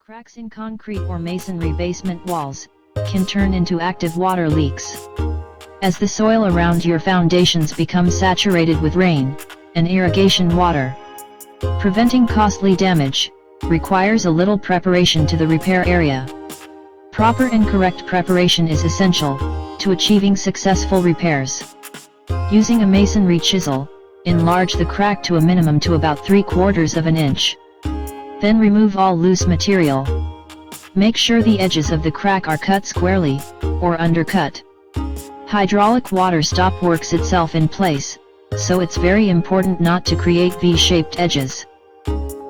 Cracks in concrete or masonry basement walls can turn into active water leaks. As the soil around your foundations becomes saturated with rain and irrigation water, preventing costly damage requires a little preparation to the repair area. Proper and correct preparation is essential to achieving successful repairs. Using a masonry chisel, enlarge the crack to a minimum to about 3/4 of an inch. Then remove all loose material. Make sure the edges of the crack are cut squarely, or undercut. Hydraulic water stop works itself in place, so it's very important not to create V-shaped edges.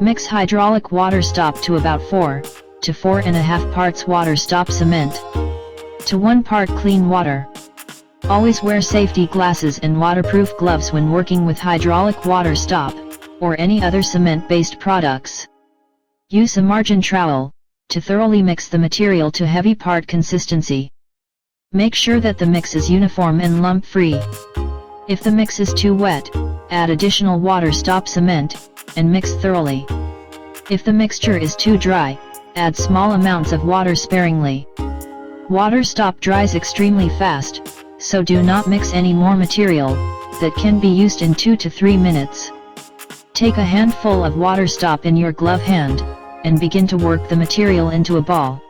Mix hydraulic water stop to about 4 to 4.5 parts water stop cement to 1 part clean water. Always wear safety glasses and waterproof gloves when working with hydraulic water stop, or any other cement-based products. Use a margin trowel to thoroughly mix the material to heavy part consistency. Make sure that the mix is uniform and lump-free. If the mix is too wet, add additional water stop cement, and mix thoroughly. If the mixture is too dry, add small amounts of water sparingly. Water stop dries extremely fast, so do not mix any more material that can be used in 2 to 3 minutes. Take a handful of water stop in your glove hand, and begin to work the material into a ball.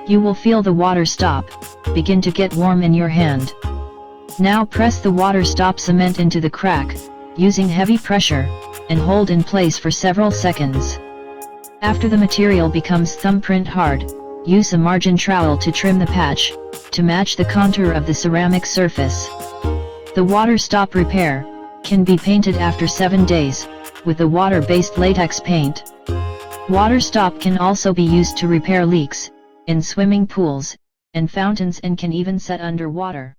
You will feel the water stop begin to get warm in your hand. Now press the water stop cement into the crack, using heavy pressure, and hold in place for several seconds. After the material becomes thumbprint hard, use a margin trowel to trim the patch, to match the contour of the ceramic surface. The water stop repair can be painted after 7 days, with a water-based latex paint. Water stop can also be used to repair leaks in swimming pools and fountains, and can even set under water.